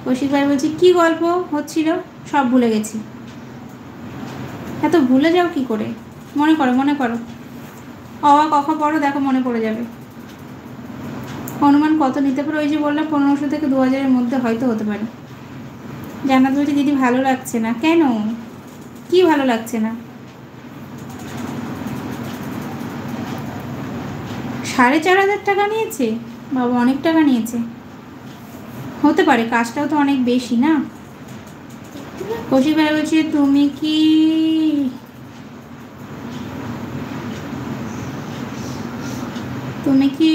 কৌশিক ভাই বলছি কি গল্প হচ্ছিল সব ভুলে গেছি। এত ভুলে যাও কি করে? মনে করো মনে করো, অবা কখন পড়ো, দেখো মনে পড়ে যাবে। অনুমান কত নিতে পারো? ওই যে বললাম 1500 থেকে 2000-এর মধ্যে হয়তো হতে পারে। জান্নাত বলছি দিদি ভালো লাগছে না। কেন, কি ভালো লাগছে না? 4500 টাকা নিয়েছে? বাবা অনেক টাকা নিয়েছে। হতে পারে, কাজটাও তো অনেক বেশি না। কৌশিক ভাই বলছে তুমি কি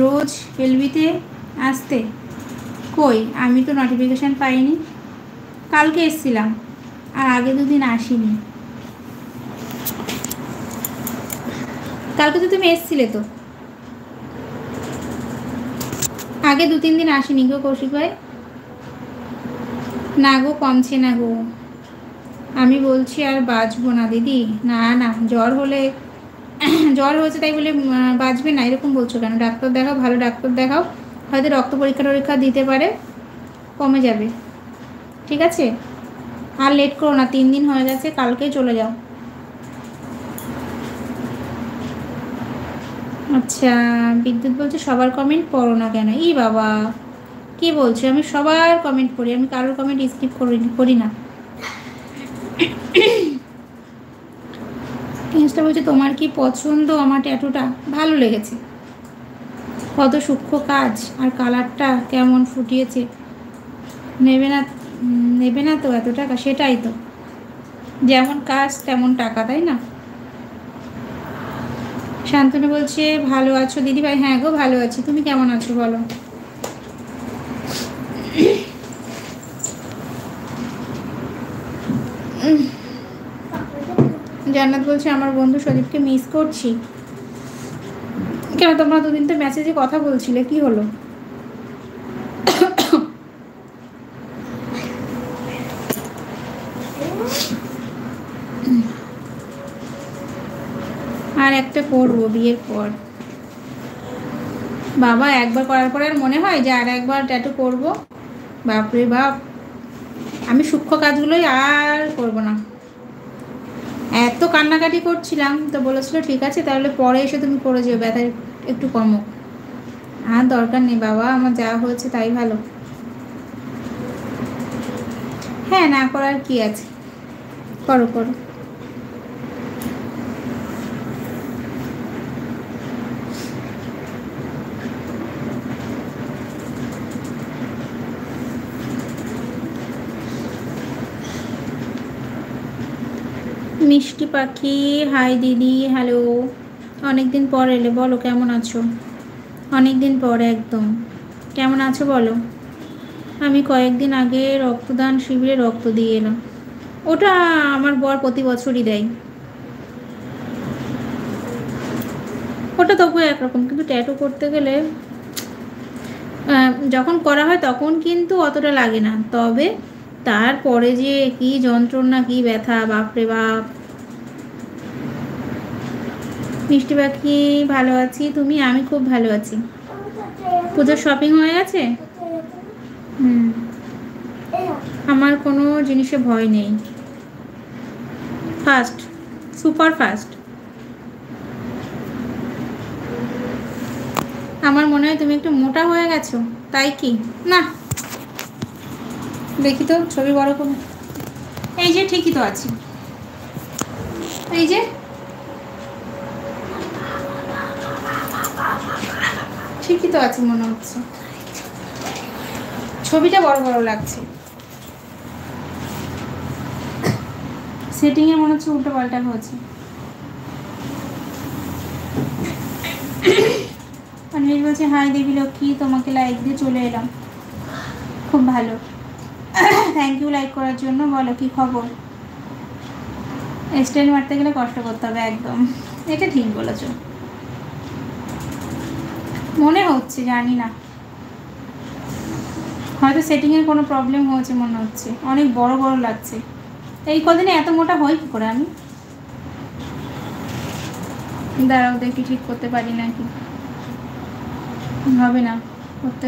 রোজ এলবিতে আসতে? কই, আমি তো নোটিফিকেশান পাইনি। কালকে এসছিলাম, আর আগে দুদিন আসিনি। কালকে তো তুমি এসছিলে তো, আগে 2-3 দিন আসিনি গো কৌশিক ভাই। না গো, কমছে না গো। আমি বলছি আর বাঁচবো না দিদি। না না, জ্বর হয়েছে তাই বলে বাঁচবে না এরকম বলছো কেন? ডাক্তার দেখাও, ভালো ডাক্তার দেখাও, হয়তো রক্ত পরীক্ষা দিতে পারে, কমে যাবে। ঠিক আছে, আর লেট করো না, 3 দিন হয়ে গেছে, কালকেই চলে যাও। আচ্ছা, বিদ্যুৎ বলছে সবার কমেন্ট পড়ো না কেন? ই বাবা, কি বলছো? আমি সবার কমেন্ট পড়ি, আমি কারোর কমেন্ট স্কিপ করি না। জিনিসটা বলছে তোমার কি পছন্দ? আমার ট্যাটুটা ভালো লেগেছে, কত সূক্ষ্ম কাজ, আর কালারটা কেমন ফুটিয়েছে। নেবে না তো এত টাকা? সেটাই তো, যেমন কাজ তেমন টাকা, তাই না? শান্তনু বলছে ভালো আছো দিদি ভাই? হ্যাঁ গো ভালো আছি, তুমি কেমন আছো বলো? জান্নাত বলছে আমার বন্ধু সদীপকে মিস করছি। কেন, তোমরা দুদিন তো মেসেজে কথা বলছিলে, কি হলো? আর একটা করবো বিয়ের পর। বাবা, একবার করার পর আর মনে হয় যে আর একবার ট্যাটু করবো? বাপরে বাপ, আমি সূক্ষ্ম কাজগুলোই আর করবো না। এত কান্নাকাটি করছিলাম তো বলেছিল ঠিক আছে তাহলে পরে এসে তুমি করে যেও, ব্যথা একটু কমো। আর দরকার নেই বাবা, আমার যা হয়েছে তাই ভালো। হ্যাঁ, না করার কি আছে, করো করো। মিষ্টি পাখি হাই দিদি, হ্যালো, অনেক দিন পর এলে, বলো কেমন আছো? অনেক দিন পর একদম, কেমন আছো বলো? আমি কয়েকদিন আগে রক্তদান শিবিরে রক্ত দিয়ে এলাম। ওটা আমার বর প্রতি বছরই দেয়। ওটা তবু একরকম, কিন্তু ট্যাটু করতে গেলে যখন করা হয় তখন কিন্তু অতটা লাগে না, তবে তারপরে যে কি যন্ত্রণা, কি ব্যথা, বাপরে বাপ। মিষ্টি পাখি ভালো আছি, তুমি? আমি খুব ভালো আছি। পুজোর শপিং হয়ে গেছে? আমার কোনো জিনিসে ভয় নেই, ফাস্ট, সুপার ফাস্ট। আমার মনে হয় তুমি একটু মোটা হয়ে গেছো, তাই কি? না, দেখি তো ছবি বড় করে। এই যে ঠিকই তো আছি, এই যে ঠিকই তো আছে মনে হচ্ছে, ছবিটা বড় বড় লাগছে, সেটিংয়ে মনে হচ্ছে উল্টো পাল্টা হয়েছে। অনিল বলছে হাই দেবী লক্ষ্মী, তোমাকে লাইক দিয়ে চলে এলাম, খুব ভালো, থ্যাংক ইউ লাইক করার জন্য। বলো কি খবর? স্টাইল মারতে গেলে কষ্ট করতে হবে, একদম, এটা ঠিক বলেছো। মনে হচ্ছে, জানি না, হয়তো সেটিংয়ের কোনো প্রবলেম হয়েছে মনে হচ্ছে, অনেক বড় বড় লাগছে। এই কদিনে এত মোটা হই কি করে আমি? দাঁড়াও দেখি ঠিক করতে পারি নাকি। হবে না করতে।